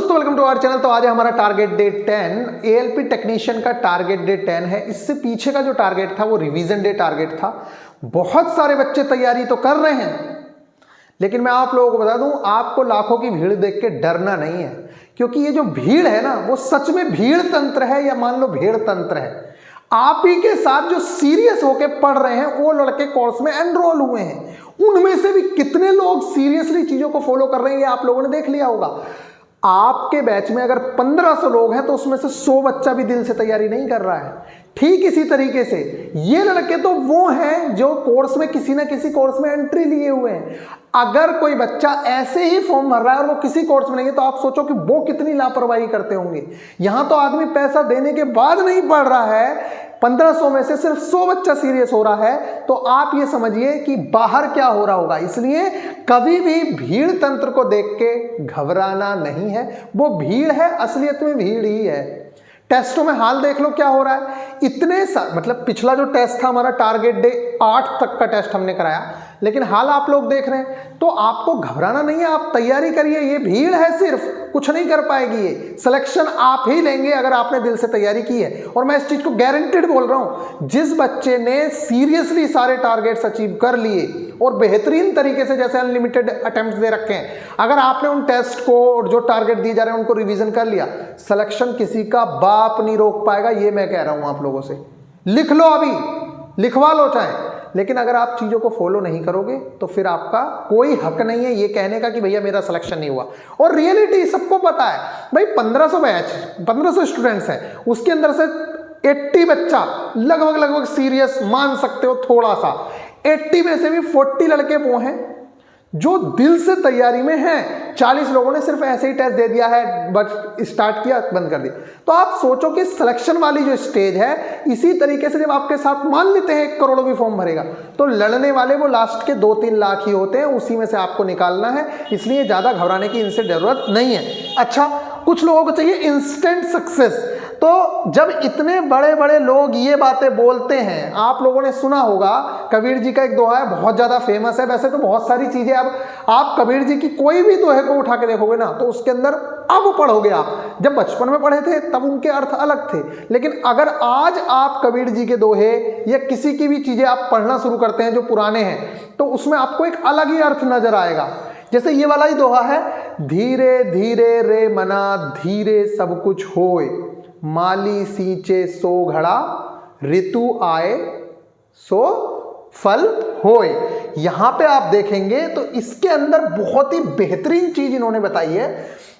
दोस्तों welcome to our channel. तो आज हमारा टारगेट डे 10 एएलपी टेक्नीशियन का टारगेट डे 10 है। इससे पीछे का जो टारगेट था वो रिवीजन डे टारगेट था। बहुत सारे बच्चे तैयारी तो कर रहे हैं, लेकिन मैं आप लोगों को बता दूं, आपको लाखों की भीड़ देख के डरना नहीं है, क्योंकि ये जो भीड़ है ना, वो सच में भीड़ तंत्र है या मान लो भेड़ तंत्र है। आप ही के साथ जो सीरियस होके पढ़ रहे हैं वो लड़के कोर्स में एनरोल हुए हैं, उनमें से भी कितने लोग सीरियसली चीजों को फॉलो कर रहे हैं ये आप लोगों ने देख लिया होगा। आपके बैच में अगर 1500 लोग हैं तो उसमें से 100 बच्चा भी दिल से तैयारी नहीं कर रहा है। ठीक इसी तरीके से ये लड़के तो वो हैं जो कोर्स में किसी ना किसी कोर्स में एंट्री लिए हुए हैं। अगर कोई बच्चा ऐसे ही फॉर्म भर रहा है और वो किसी कोर्स में नहीं है तो आप सोचो कि वो कितनी लापरवाही करते होंगे। यहां तो आदमी पैसा देने के बाद नहीं पढ़ रहा है, 1500 में से सिर्फ 100 बच्चा सीरियस हो रहा है, तो आप ये समझिए कि बाहर क्या हो रहा होगा। इसलिए कभी भी भीड़ तंत्र को देख के घबराना नहीं है, वो भीड़ है, असलियत में भीड़ ही है। टेस्टों में हाल देख लो क्या हो रहा है। इतने मतलब पिछला जो टेस्ट था हमारा टारगेट डे 8 तक का टेस्ट हमने कराया, लेकिन हाल आप लोग देख रहे हैं। तो आपको घबराना नहीं है, आप तैयारी करिए। ये भीड़ है, सिर्फ कुछ नहीं कर पाएगी। ये सिलेक्शन आप ही लेंगे अगर आपने दिल से तैयारी की है। और मैं इस चीज को गारंटेड बोल रहा हूं, जिस बच्चे ने सीरियसली सारे टारगेट्स अचीव कर लिए और बेहतरीन तरीके से, जैसे अनलिमिटेड अटेम्प्ट दे रखे हैं, अगर आपने उन टेस्ट को जो टारगेट दिए जा रहे हैं उनको रिवीजन कर लिया, सिलेक्शन किसी का बाप नहीं रोक पाएगा। ये मैं कह रहा हूं आप लोगों से। लिख लो, अभी लिखवा लो चाहे। लेकिन अगर आप चीज़ों को फॉलो नहीं करोगे तो फिर आपका कोई हक नहीं है ये कहने का कि भैया मेरा सिलेक्शन नहीं हुआ। और रियलिटी सबको पता है भाई, 1500 बैच, 1500 स्टूडेंट्स हैं, उसके अंदर से 80 बच्चा लगभग सीरियस मान सकते हो थोड़ा सा। 80 में से भी 40 लड़के वो हैं जो दिल से तैयारी में हैं। 40 लोगों ने सिर्फ ऐसे ही टेस्ट दे दिया है, बस स्टार्ट किया बंद कर दिया। तो आप सोचो कि सिलेक्शन वाली जो स्टेज है, इसी तरीके से जब आपके साथ मान लेते हैं 1 करोड़ भी फॉर्म भरेगा, तो लड़ने वाले वो लास्ट के 2-3 लाख ही होते हैं, उसी में से आपको निकालना है। इसलिए ज्यादा घबराने की इनसे जरूरत नहीं है। अच्छा, कुछ लोगों को चाहिए इंस्टेंट सक्सेस। तो जब इतने बड़े बड़े लोग ये बातें बोलते हैं, आप लोगों ने सुना होगा, कबीर जी का एक दोहा है, बहुत ज़्यादा फेमस है। वैसे तो बहुत सारी चीज़ें, अब आप कबीर जी की कोई भी दोहे को उठा के देखोगे ना, तो उसके अंदर अब पढ़ोगे आप, जब बचपन में पढ़े थे तब उनके अर्थ अलग थे, लेकिन अगर आज आप कबीर जी के दोहे या किसी की भी चीज़ें आप पढ़ना शुरू करते हैं जो पुराने हैं, तो उसमें आपको एक अलग ही अर्थ नजर आएगा। जैसे ये वाला ही दोहा है, धीरे धीरे रे मना धीरे सब कुछ होए, माली सींचे सो घड़ा, ऋतु आए सो फल होए। यहां पे आप देखेंगे तो इसके अंदर बहुत ही बेहतरीन चीज इन्होंने बताई है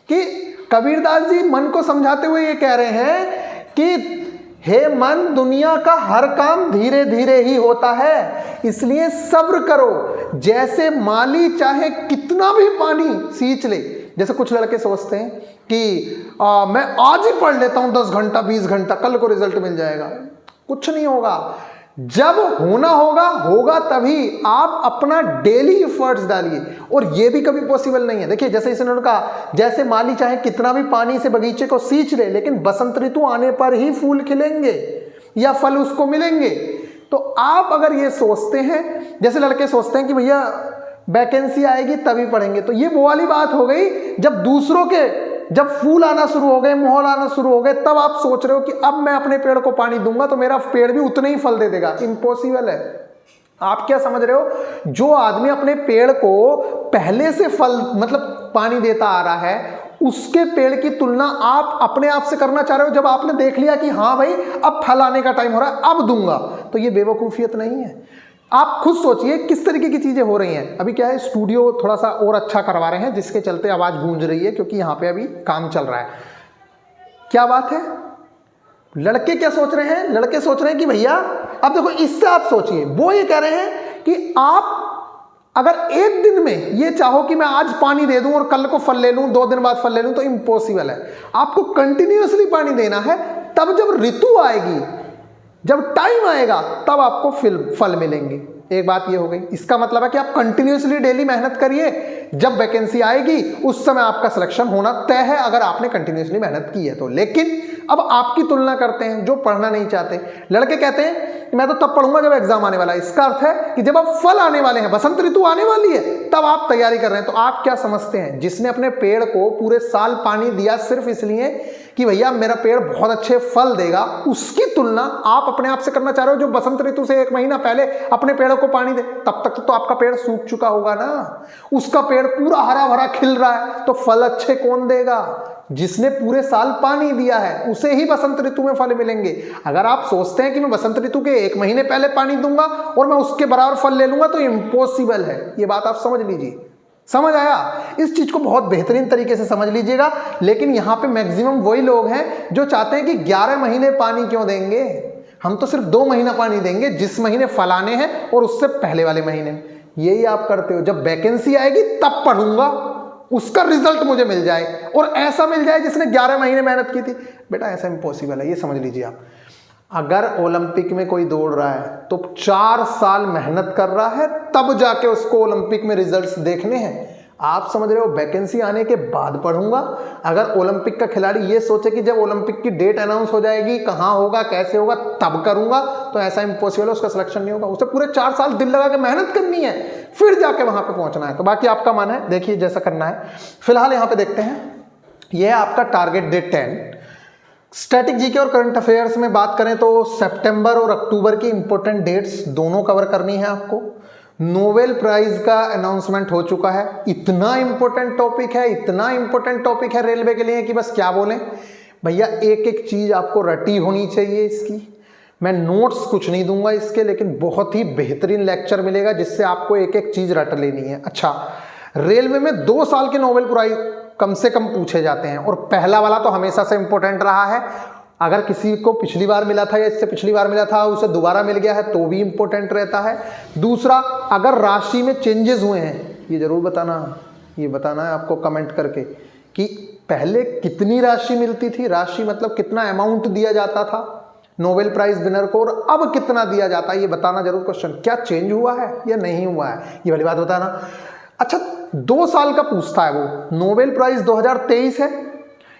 कि कबीरदास जी मन को समझाते हुए ये कह रहे हैं कि हे मन, दुनिया का हर काम धीरे धीरे ही होता है, इसलिए सब्र करो। जैसे माली चाहे कितना भी पानी सींच ले, जैसे कुछ लड़के सोचते हैं कि मैं आज ही पढ़ लेता हूं 10 घंटा 20 घंटा, कल को रिजल्ट मिल जाएगा। कुछ नहीं होगा। जब होना होगा होगा, तभी आप अपना डेली एफर्ट्स डालिए, और ये भी कभी पॉसिबल नहीं है। देखिए, जैसे इन्होंने कहा, जैसे माली चाहे कितना भी पानी से बगीचे को सींच ले, लेकिन बसंत ऋतु आने पर ही फूल खिलेंगे या फल उसको मिलेंगे। तो आप अगर ये सोचते हैं, जैसे लड़के सोचते हैं कि भैया वैकेंसी आएगी तभी पढ़ेंगे, तो ये वो वाली बात हो गई। जब दूसरों के जब फूल आना शुरू हो गए, मोहर आना शुरू हो गए, तब आप सोच रहे हो कि अब मैं अपने पेड़ को पानी दूंगा तो मेरा पेड़ भी उतना ही फल दे देगा। इम्पॉसिबल है। आप क्या समझ रहे हो, जो आदमी अपने पेड़ को पहले से फल मतलब पानी देता आ रहा है, उसके पेड़ की तुलना आप अपने आप से करना चाह रहे हो। जब आपने देख लिया कि हाँ भाई अब फल आने का टाइम हो रहा है, अब दूंगा, तो ये बेवकूफियत नहीं है। आप खुद सोचिए किस तरीके की चीजें हो रही हैं। अभी क्या है, स्टूडियो थोड़ा सा और अच्छा करवा रहे हैं, जिसके चलते आवाज गूंज रही है, क्योंकि यहाँ पे अभी काम चल रहा है। क्या बात है, लड़के क्या सोच रहे हैं, लड़के सोच रहे हैं कि भैया, अब देखो इससे आप सोचिए, वो ये कह रहे हैं कि आप अगर एक दिन में ये चाहो कि मैं आज पानी दे दूं और कल को फल ले लूं, 2 दिन बाद फल ले लूं, तो इम्पॉसिबल है। आपको कंटिन्यूअसली पानी देना है, तब जब ऋतु आएगी, जब टाइम आएगा, तब आपको फल मिलेंगे। एक बात ये हो गई। इसका मतलब है कि आप कंटिन्यूअसली डेली मेहनत करिए, जब वैकेंसी आएगी उस समय आपका सिलेक्शन होना तय है, अगर आपने कंटिन्यूअसली मेहनत की है तो। लेकिन अब आपकी तुलना करते हैं जो पढ़ना नहीं चाहते। लड़के कहते हैं मैं तो तब पढ़ूंगा जब एग्जाम आने वाला है। इसका अर्थ है कि जब अब फल आने वाले हैं, बसंत ऋतु आने वाली है, तब आप तैयारी कर रहे हैं। तो आप क्या समझते हैं, जिसने अपने पेड़ को पूरे साल पानी दिया सिर्फ इसलिए कि भैया मेरा पेड़ बहुत अच्छे फल देगा, उसकी तुलना आप अपने आप से करना चाह रहे हो जो बसंत ऋतु से 1 महीना पहले अपने पेड़ों को पानी दे। तब तक तो आपका पेड़ सूख चुका होगा ना, उसका पेड़ पूरा हरा भरा खिल रहा है, तो फल अच्छे कौन देगा? जिसने पूरे साल पानी दिया है उसे ही बसंत ऋतु में फल मिलेंगे। अगर आप सोचते हैं कि मैं बसंत ऋतु के 1 महीने पहले पानी दूंगा और मैं उसके बराबर फल ले लूंगा, तो इम्पॉसिबल है। ये बात आप समझ लीजिए। समझ आया? इस चीज को बहुत बेहतरीन तरीके से समझ लीजिएगा। लेकिन यहां पे मैक्सिमम वही लोग हैं जो चाहते हैं कि 11 महीने पानी क्यों देंगे, हम तो सिर्फ 2 महीना पानी देंगे, जिस महीने फल आने हैं और उससे पहले वाले महीने। यही आप करते हो। जब वैकेंसी आएगी तब पढ़ूंगा, उसका रिजल्ट मुझे मिल जाए और ऐसा मिल जाए जिसने 11 महीने मेहनत की थी। बेटा ऐसा इम्पॉसिबल है, ये समझ लीजिए आप। अगर ओलंपिक में कोई दौड़ रहा है तो 4 साल मेहनत कर रहा है, तब जाके उसको ओलंपिक में रिजल्ट्स देखने हैं। आप समझ रहे हो, वैकेंसी आने के बाद पढ़ूंगा। अगर ओलंपिक का खिलाड़ी ये सोचे कि जब ओलंपिक की डेट अनाउंस हो जाएगी, कहाँ होगा कैसे होगा तब करूंगा, तो ऐसा इम्पॉसिबल है, उसका सिलेक्शन नहीं होगा। उसे पूरे 4 साल दिल लगा के मेहनत करनी है, फिर जाके वहां पे पहुंचना है। तो बाकी आपका मन है, देखिए जैसा करना है। फिलहाल यहाँ पे देखते हैं, यह है आपका टारगेट डेट 10। स्टैटिक जीके और करंट अफेयर्स में बात करें तो सितंबर और अक्टूबर की इंपॉर्टेंट डेट्स दोनों कवर करनी है आपको। नोबेल प्राइज का अनाउंसमेंट हो चुका है। इतना इंपॉर्टेंट टॉपिक है, इतना इंपॉर्टेंट टॉपिक है रेलवे के लिए कि बस क्या बोलें भैया। एक एक चीज आपको रटी होनी चाहिए इसकी। मैं नोट्स कुछ नहीं दूंगा इसके, लेकिन बहुत ही बेहतरीन लेक्चर मिलेगा जिससे आपको एक एक चीज रट लेनी है। अच्छा, रेलवे में 2 साल के नोबेल प्राइज कम से कम पूछे जाते हैं, और पहला वाला तो हमेशा से इंपॉर्टेंट रहा है। अगर किसी को पिछली बार मिला था या इससे पिछली बार मिला था, उसे दोबारा मिल गया है तो भी इंपॉर्टेंट रहता है। दूसरा, अगर राशि में चेंजेस हुए हैं, ये जरूर बताना, ये बताना है आपको कमेंट करके कि पहले कितनी राशि मिलती थी। राशि मतलब कितना अमाउंट दिया जाता था नोबेल प्राइज विनर को, और अब कितना दिया जाता है, ये बताना जरूर। क्वेश्चन क्या चेंज हुआ है या नहीं हुआ है, ये वाली बात बताना। अच्छा, 2 साल का पूछता है वो। नोबेल प्राइज 2023 है,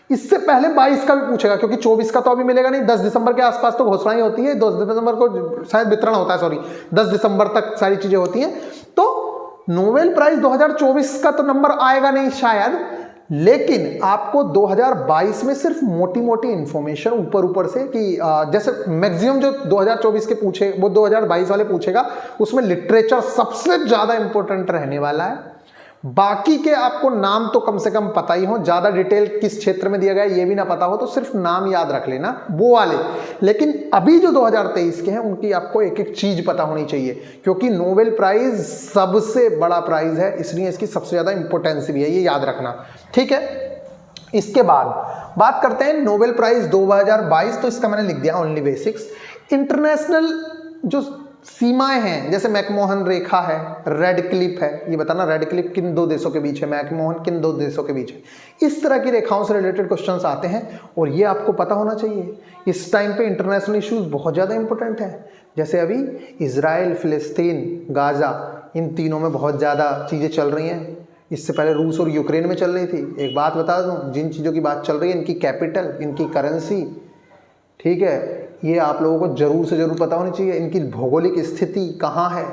इससे पहले 22 का भी पूछेगा, क्योंकि 24 का तो अभी मिलेगा नहीं। 10 दिसंबर के आसपास तो घोषणा ही होती है, 10 दिसंबर को शायद वितरण होता है, सॉरी 10 दिसंबर तक सारी चीजें होती हैं। तो नोबेल प्राइज 2024 का तो नंबर आएगा नहीं शायद, लेकिन आपको 2022 में सिर्फ मोटी मोटी इंफॉर्मेशन ऊपर ऊपर से कि जैसे मैक्सिमम जो 2024 के पूछे वो 2022 वाले पूछेगा, उसमें लिटरेचर सबसे ज्यादा इंपॉर्टेंट रहने वाला है। बाकी के आपको नाम तो कम से कम पता ही हो, ज्यादा डिटेल किस क्षेत्र में दिया गया ये भी ना पता हो तो सिर्फ नाम याद रख लेना वो वाले। लेकिन अभी जो 2023 के हैं उनकी आपको एक एक चीज पता होनी चाहिए, क्योंकि नोबेल प्राइज सबसे बड़ा प्राइज है, इसलिए इसकी सबसे ज्यादा इंपॉर्टेंस भी है, ये याद रखना, ठीक है। इसके बाद बात करते हैं नोबेल प्राइज 2022, तो इसका मैंने लिख दिया ओनली बेसिक्स। इंटरनेशनल जो सीमाएं हैं, जैसे मैकमोहन रेखा है, रेड क्लिफ है, ये बताना रेड क्लिफ किन 2 देशों के बीच है, मैकमोहन किन 2 देशों के बीच है। इस तरह की रेखाओं से रिलेटेड क्वेश्चंस आते हैं और ये आपको पता होना चाहिए। इस टाइम पे इंटरनेशनल इश्यूज बहुत ज़्यादा इंपॉर्टेंट है, जैसे अभी इजराइल, फिलिस्तीन, गाजा, इन तीनों में बहुत ज़्यादा चीज़ें चल रही हैं। इससे पहले रूस और यूक्रेन में चल रही थी। एक बात बता दूं, जिन चीज़ों की बात चल रही है इनकी कैपिटल, इनकी करेंसी, ठीक है, ये आप लोगों को जरूर से जरूर पता होनी चाहिए। इनकी भौगोलिक स्थिति कहाँ है,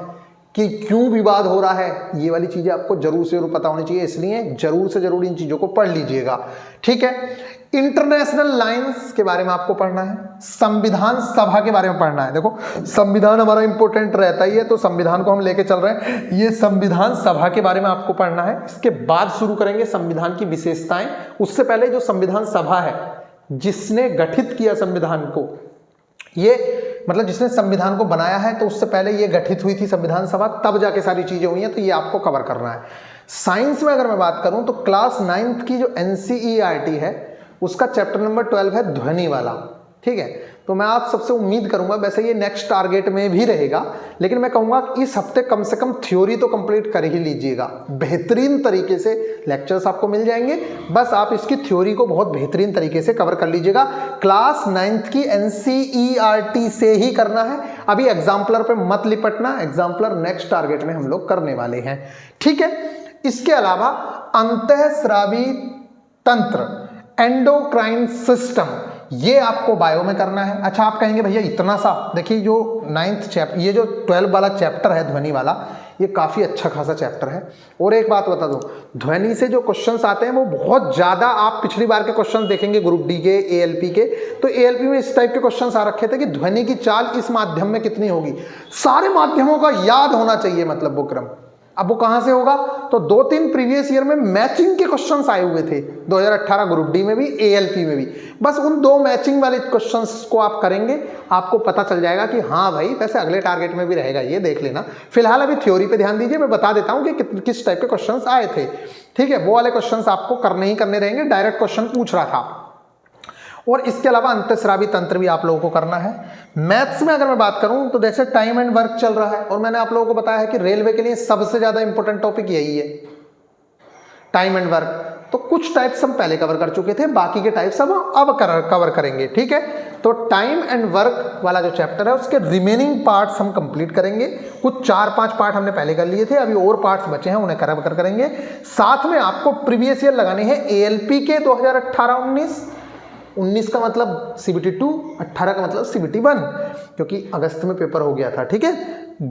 कि क्यों विवाद हो रहा है, ये वाली चीज़ें आपको जरूर से जरूर पता होनी चाहिए, इसलिए जरूर से जरूर इन चीज़ों को पढ़ लीजिएगा, ठीक है। इंटरनेशनल लाइंस के बारे में आपको पढ़ना है, संविधान सभा के बारे में पढ़ना है। देखो संविधान हमारा इंपॉर्टेंट रहता ही है, तो संविधान को हम लेके चल रहे हैं, ये संविधान सभा के बारे में आपको पढ़ना है। इसके बाद शुरू करेंगे संविधान की विशेषताएं। उससे पहले जो संविधान सभा है, जिसने गठित किया संविधान को, ये मतलब जिसने संविधान को बनाया है, तो उससे पहले ये गठित हुई थी संविधान सभा, तब जाके सारी चीजें हुई हैं, तो ये आपको कवर करना है। साइंस में अगर मैं बात करूं तो क्लास 9th की जो NCERT है उसका चैप्टर नंबर 12 है ध्वनि वाला, ठीक है। तो मैं आप सबसे उम्मीद करूंगा, वैसे ये नेक्स्ट टारगेट में भी रहेगा, लेकिन मैं कहूंगा कि इस हफ्ते कम से कम थ्योरी तो कंप्लीट कर ही लीजिएगा। बेहतरीन तरीके से लेक्चर्स आपको मिल जाएंगे, बस आप इसकी थ्योरी को बहुत बेहतरीन तरीके से कवर कर लीजिएगा। क्लास 9th की NCERT से ही करना है, अभी एग्जाम्पलर पे मत लिपटना, एग्जाम्पलर नेक्स्ट टारगेट में हम लोग करने वाले हैं, ठीक है। इसके अलावा अंतःस्रावी तंत्र, एंडोक्राइन सिस्टम, ये आपको बायो में करना है। अच्छा, आप कहेंगे भैया इतना सा, देखिए जो 9th चैप्टर, ये जो 12 वाला चैप्टर है ध्वनि वाला, ये काफ़ी अच्छा खासा चैप्टर है। और एक बात बता दूं, ध्वनि से जो क्वेश्चंस आते हैं वो बहुत ज़्यादा, आप पिछली बार के क्वेश्चंस देखेंगे ग्रुप डी के, एएलपी के, तो एएलपी में इस टाइप के क्वेश्चंस आ रखे थे कि ध्वनि की चाल इस माध्यम में कितनी होगी, सारे माध्यमों का याद होना चाहिए मतलब बुकरम। अब वो कहां से होगा, तो 2-3 प्रीवियस ईयर में मैचिंग के क्वेश्चंस आए हुए थे 2018 ग्रुप डी में भी, एएलपी में भी। बस उन 2 मैचिंग वाले क्वेश्चंस को आप करेंगे, आपको पता चल जाएगा कि हाँ भाई वैसे अगले टारगेट में भी रहेगा, ये देख लेना। फिलहाल अभी थ्योरी पे ध्यान दीजिए, मैं बता देता हूं कि किस टाइप के क्वेश्चंस आए थे, ठीक है। वो वाले क्वेश्चंस आपको करने ही करने रहेंगे, डायरेक्ट क्वेश्चन पूछ रहा था। और इसके अलावा अंतःस्रावी तंत्र भी आप लोगों को करना है। मैथ्स में अगर मैं बात करूं तो जैसे टाइम एंड वर्क चल रहा है, और मैंने आप लोगों को बताया है कि रेलवे के लिए सबसे ज्यादा इंपॉर्टेंट टॉपिक यही है, टाइम एंड वर्क। तो कुछ टाइप्स हम पहले कवर कर चुके थे, बाकी के टाइप्स हम अब कवर करेंगे, ठीक है। तो टाइम एंड वर्क वाला जो चैप्टर है उसके रिमेनिंग पार्ट्स हम कंप्लीट करेंगे। कुछ 4-5 पार्ट हमने पहले कर लिए थे, अभी और पार्ट्स बचे हैं, उन्हें कवर करेंगे। साथ में आपको प्रीवियस ईयर लगाने हैं एएलपी के 2018-19 का मतलब CBT 2, 18 का मतलब CBT 1, क्योंकि अगस्त में पेपर हो गया था, ठीक है।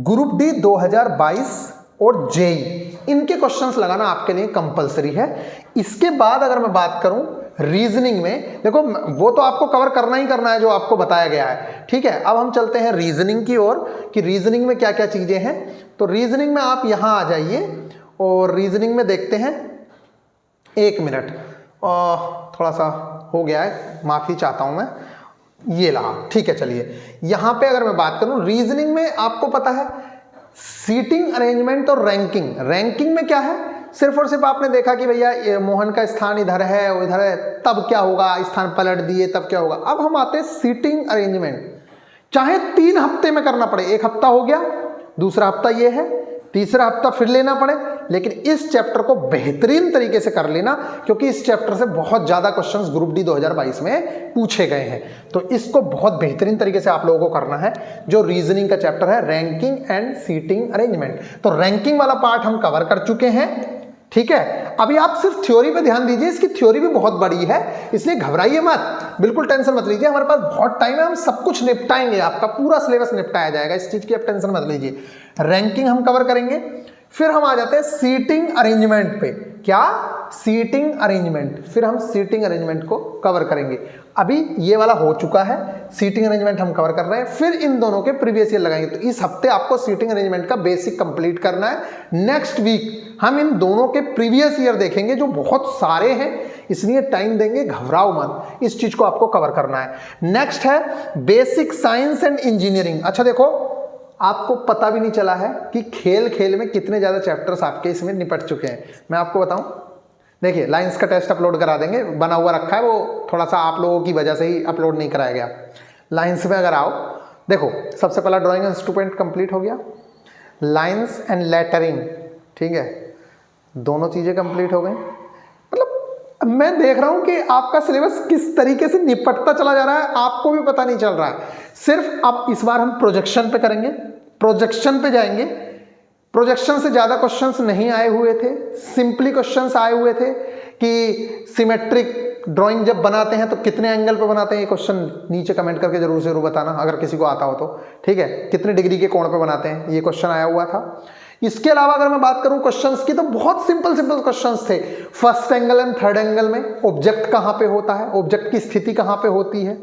ग्रुप डी 2022 और जेई, इनके क्वेश्चंस लगाना आपके लिए कंपलसरी है। इसके बाद अगर मैं बात करूं रीजनिंग में, देखो वो तो आपको कवर करना ही करना है जो आपको बताया गया है, ठीक है। अब हम चलते हैं रीजनिंग की ओर कि रीजनिंग में क्या क्या चीजें हैं। तो रीजनिंग में आप यहां आ जाइए और रीजनिंग में देखते हैं, 1 मिनट थोड़ा सा हो गया है, माफी चाहता हूं मैं, ये रहा, ठीक है। चलिए यहां पे अगर मैं बात करूं रीजनिंग में, आपको पता है सीटिंग अरेंजमेंट और रैंकिंग। रैंकिंग में क्या है, सिर्फ और सिर्फ आपने देखा कि भैया मोहन का स्थान इधर है वो इधर है, तब क्या होगा, स्थान पलट दिए तब क्या होगा। अब हम आते हैं सीटिंग अरेंजमेंट, चाहे 3 हफ्ते में करना पड़े, 1 हफ्ता हो गया, दूसरा हफ्ता ये है, तीसरा हफ्ता फिर लेना पड़े, लेकिन इस चैप्टर को बेहतरीन तरीके से कर लेना, क्योंकि इस चैप्टर से बहुत ज्यादा क्वेश्चंस ग्रुप डी 2022 में पूछे गए हैं। तो इसको बहुत बेहतरीन तरीके से आप लोगों को करना है। जो रीजनिंग का चैप्टर है रैंकिंग एंड सीटिंग अरेंजमेंट, तो रैंकिंग वाला पार्ट हम कवर कर चुके हैं, ठीक है। अभी आप सिर्फ थ्योरी पे ध्यान दीजिए, इसकी थ्योरी भी बहुत बड़ी है, इसलिए घबराइए मत, बिल्कुल टेंशन मत लीजिए, हमारे पास बहुत टाइम है, हम सब कुछ निपटाएंगे, आपका पूरा सिलेबस निपटाया जाएगा, इस चीज की आप टेंशन मत लीजिए। रैंकिंग हम कवर करेंगे, फिर हम आ जाते हैं सीटिंग अरेंजमेंट पे। क्या, सीटिंग अरेंजमेंट, फिर हम सीटिंग अरेंजमेंट को कवर करेंगे। अभी ये वाला हो चुका है, सीटिंग अरेंजमेंट हम कवर कर रहे हैं, फिर इन दोनों के प्रीवियस ईयर लगाएंगे। तो इस हफ्ते आपको सीटिंग अरेंजमेंट का बेसिक कंप्लीट करना है। नेक्स्ट वीक हम इन दोनों के प्रीवियस ईयर देखेंगे, जो बहुत सारे हैं, इसलिए टाइम देंगे, घबराओ मत, इस चीज को आपको कवर करना है। नेक्स्ट है बेसिक साइंस एंड इंजीनियरिंग। अच्छा देखो, आपको पता भी नहीं चला है कि खेल खेल में कितने ज्यादा चैप्टर्स आपके इसमें निपट चुके हैं। मैं आपको बताऊं, देखिए लाइंस का टेस्ट अपलोड करा देंगे, बना हुआ रखा है, वो थोड़ा सा आप लोगों की वजह से ही अपलोड नहीं कराया गया। लाइंस में अगर आओ, देखो सबसे पहला ड्राइंग इंस्ट्रूमेंट कंप्लीट हो गया, लाइंस एंड लेटरिंग, ठीक है, दोनों चीजें कंप्लीट हो गई। मतलब मैं देख रहा हूं कि आपका सिलेबस किस तरीके से निपटता चला जा रहा है, आपको भी पता नहीं चल रहा है। सिर्फ अब इस बार हम प्रोजेक्शन पे करेंगे, प्रोजेक्शन पे जाएंगे। प्रोजेक्शन से ज्यादा क्वेश्चंस नहीं आए हुए थे, सिंपली क्वेश्चंस आए हुए थे कि सिमेट्रिक ड्राइंग जब बनाते हैं तो कितने एंगल पे बनाते हैं, ये क्वेश्चन नीचे कमेंट करके जरूर बताना अगर किसी को आता हो तो, ठीक है। कितने डिग्री के कोण पे बनाते हैं, ये क्वेश्चन आया हुआ था। इसके अलावा अगर मैं बात करूं क्वेश्चंस की, तो बहुत सिंपल क्वेश्चंस थे। First angle and third angle में ऑब्जेक्ट कहां पे होता है, ऑब्जेक्ट की स्थिति कहां पे होती है,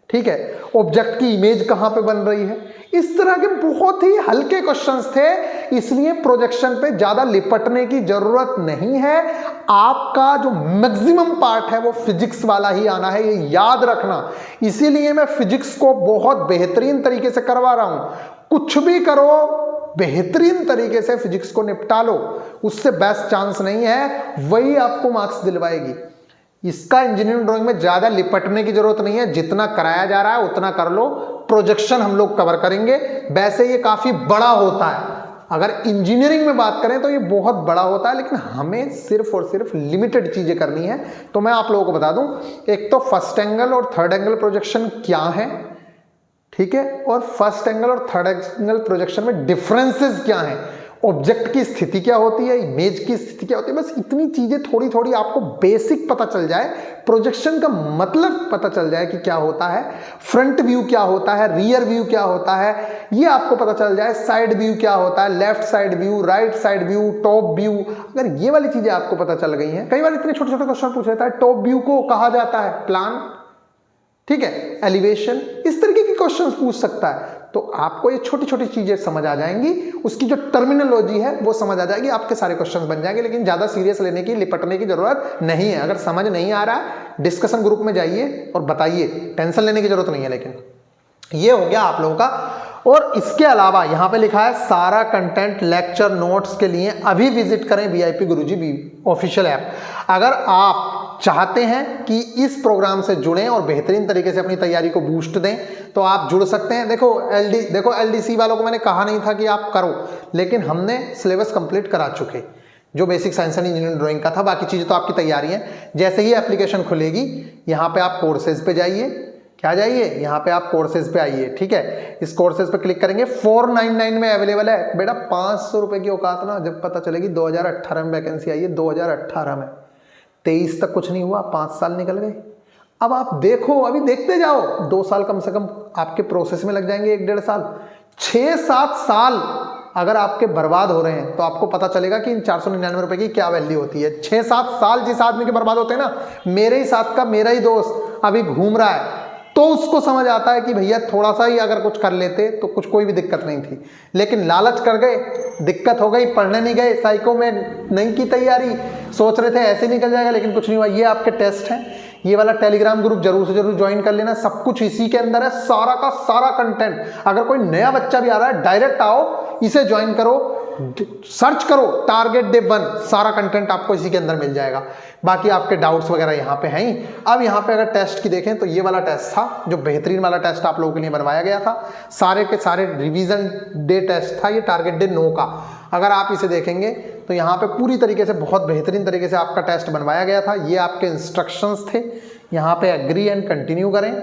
ठीक है, ऑब्जेक्ट की इमेज कहां पे बन रही है, इस तरह के बहुत ही हल्के क्वेश्चंस थे, इसलिए प्रोजेक्शन पे ज्यादा लिपटने की जरूरत नहीं है। आपका जो मैक्सिमम पार्ट है वो फिजिक्स वाला ही आना है, ये याद रखना। इसीलिए मैं फिजिक्स को बहुत बेहतरीन तरीके से करवा रहा हूं। कुछ भी करो, बेहतरीन तरीके से फिजिक्स को निपटा लो, उससे बेस्ट चांस नहीं है, वही आपको मार्क्स दिलवाएगी। इसका इंजीनियरिंग ड्राइंग में ज्यादा लिपटने की जरूरत नहीं है, जितना कराया जा रहा है उतना कर लो। प्रोजेक्शन हम लोग कवर करेंगे, वैसे ये काफी बड़ा होता है, अगर इंजीनियरिंग में बात करें तो ये बहुत बड़ा होता है, लेकिन हमें सिर्फ और सिर्फ लिमिटेड चीजें करनी है। तो मैं आप लोगों को बता दूं, एक तो फर्स्ट एंगल और थर्ड एंगल प्रोजेक्शन क्या है, ठीक है, और फर्स्ट एंगल और थर्ड एंगल प्रोजेक्शन में डिफरेंसेस क्या हैं, ऑब्जेक्ट की स्थिति क्या होती है, इमेज की स्थिति क्या होती है, बस इतनी चीजें थोड़ी थोड़ी आपको बेसिक पता चल जाए, प्रोजेक्शन का मतलब पता चल जाए कि क्या होता है, फ्रंट व्यू क्या होता है, रियर व्यू क्या होता है, ये आपको पता चल जाए, साइड व्यू क्या होता है, left side view, right side view, top view, अगर ये वाली चीजें आपको पता चल गई हैं। कई बार इतने छोटे छोटे क्वेश्चन पूछ लेता है, टॉप व्यू को कहा जाता है प्लान, ठीक है, एलिवेशन, इस तरीके के क्वेश्चंस पूछ सकता है। तो आपको ये छोटी छोटी चीजें समझ आ जाएंगी, उसकी जो टर्मिनोलॉजी है वो समझ आ जाएगी, आपके सारे क्वेश्चंस बन जाएंगे। लेकिन ज्यादा सीरियस लेने की, लिपटने की जरूरत नहीं है। अगर समझ नहीं आ रहा है डिस्कशन ग्रुप में जाइए और बताइए, टेंशन लेने की जरूरत नहीं है। लेकिन ये हो गया आप लोगों का। और इसके अलावा यहां पे लिखा है सारा कंटेंट लेक्चर नोट्स के लिए अभी विजिट करें वीआईपी गुरुजी ऑफिशियल ऐप। अगर आप चाहते हैं कि इस प्रोग्राम से जुड़ें और बेहतरीन तरीके से अपनी तैयारी को बूस्ट दें तो आप जुड़ सकते हैं। देखो एलडीसी वालों को मैंने कहा नहीं था कि आप करो, लेकिन हमने सिलेबस कंप्लीट करा चुके जो basic science and engineering drawing का था। बाकी चीजें तो आपकी तैयारी है। जैसे ही एप्लीकेशन खुलेगी यहाँ पे आप कोर्सेज पे जाइए, क्या जाइए, यहाँ पे आप कोर्सेज पे आइए, ठीक है। इस कोर्सेज पे क्लिक करेंगे, 499 में अवेलेबल है बेटा। 500 रुपए की औकात ना जब पता चलेगी। 2018 में वैकेंसी आई है, 2018 में, 23 तक कुछ नहीं हुआ, 5 साल निकल गए। अब आप देखो, अभी देखते जाओ, 2 साल कम से कम आपके प्रोसेस में लग जाएंगे, 1-1.5 साल, 6-7 साल अगर आपके बर्बाद हो रहे हैं तो आपको पता चलेगा कि इन 499 रुपए की क्या वैल्यू होती है। 6-7 साल जिस आदमी के बर्बाद होते हैं ना, मेरे ही साथ का मेरा ही दोस्त अभी घूम रहा है, तो उसको समझ आता है कि भैया थोड़ा सा ही अगर कुछ कर लेते तो कुछ कोई भी दिक्कत नहीं थी। लेकिन लालच कर गए, दिक्कत हो गई, पढ़ने नहीं गए, साइको में नहीं की तैयारी, सोच रहे थे ऐसे निकल जाएगा, लेकिन कुछ नहीं हुआ। ये आपके टेस्ट हैं, ये वाला टेलीग्राम ग्रुप जरूर से जरूर ज्वाइन कर लेना। सब कुछ इसी के अंदर है, सारा का सारा कंटेंट। अगर कोई नया बच्चा भी आ रहा है, डायरेक्ट आओ, इसे ज्वाइन करो, सर्च करो टारगेट डे 1, सारा कंटेंट आपको इसी के अंदर मिल जाएगा। बाकी आपके डाउट्स वगैरह यहाँ पे हैं ही। अब यहाँ पे अगर टेस्ट की देखें तो ये वाला टेस्ट था जो बेहतरीन वाला टेस्ट आप लोगों के लिए बनवाया गया था। सारे के सारे रिवीजन डे टेस्ट था ये, टारगेट डे 9 का। अगर आप इसे देखेंगे तो यहाँ पे पूरी तरीके से बहुत बेहतरीन तरीके से आपका टेस्ट बनवाया गया था। ये आपके इंस्ट्रक्शंस थे, यहाँ पे एग्री एंड कंटिन्यू करें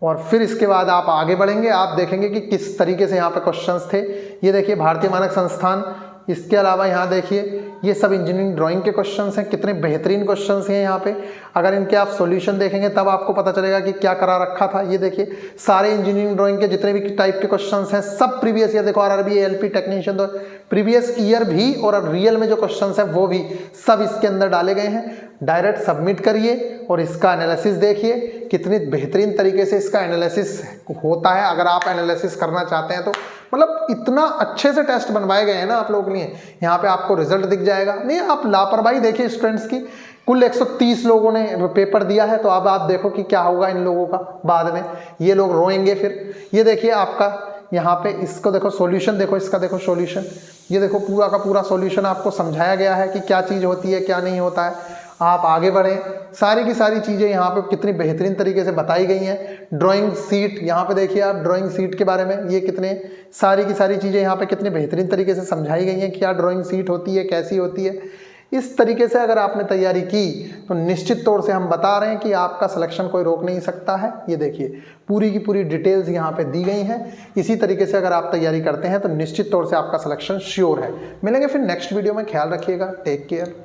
और फिर इसके बाद आप आगे बढ़ेंगे। आप देखेंगे कि किस तरीके से यहाँ पे क्वेश्चंस थे। ये देखिए भारतीय मानक संस्थान, इसके अलावा यहाँ देखिए ये सब इंजीनियरिंग ड्राइंग के क्वेश्चंस हैं, कितने बेहतरीन क्वेश्चंस हैं यहाँ पे। अगर इनके आप सॉल्यूशन देखेंगे तब आपको पता चलेगा कि क्या करा रखा था। ये देखिए सारे इंजीनियरिंग ड्राइंग के जितने भी टाइप के क्वेश्चंस हैं सब प्रीवियस ईयर, देखो आरआरबी एएलपी टेक्नीशियन, तो प्रीवियस ईयर भी और रियल में जो क्वेश्चंस है वो भी सब इसके अंदर डाले गए हैं। डायरेक्ट सबमिट करिए और इसका एनालिसिस देखिए कितनी बेहतरीन तरीके से इसका एनालिसिस होता है। अगर आप एनालिसिस करना चाहते हैं तो मतलब इतना अच्छे से टेस्ट बनवाए गए हैं ना आप लोगों के लिए। यहाँ पे आपको रिजल्ट दिख जाएगा। नहीं, आप लापरवाही देखिए स्टूडेंट्स की, कुल 130 लोगों ने पेपर दिया है, तो अब आप देखो कि क्या होगा इन लोगों का बाद में। ये लोग रोएंगे फिर। ये देखिए आपका यहाँ पे, इसको देखो सॉल्यूशन, देखो इसका, देखो सॉल्यूशन, ये देखो पूरा का पूरा सॉल्यूशन आपको समझाया गया है कि क्या चीज़ होती है क्या नहीं होता है। आप आगे बढ़ें, सारी की सारी चीज़ें यहाँ पे कितनी बेहतरीन तरीके से बताई गई हैं। ड्राइंग सीट, यहाँ पे देखिए आप ड्राइंग सीट के बारे में, ये कितने सारी की सारी चीज़ें यहाँ पे कितनी बेहतरीन तरीके से समझाई गई हैं। क्या ड्राइंग सीट होती है, कैसी होती है। इस तरीके से अगर आपने तैयारी की तो निश्चित तौर से हम बता रहे हैं कि आपका सिलेक्शन कोई रोक नहीं सकता है। ये देखिए पूरी की पूरी डिटेल्स यहाँ पे दी गई हैं। इसी तरीके से अगर आप तैयारी करते हैं तो निश्चित तौर से आपका सिलेक्शन श्योर है। मिलेंगे फिर नेक्स्ट वीडियो में, ख्याल रखिएगा, टेक केयर।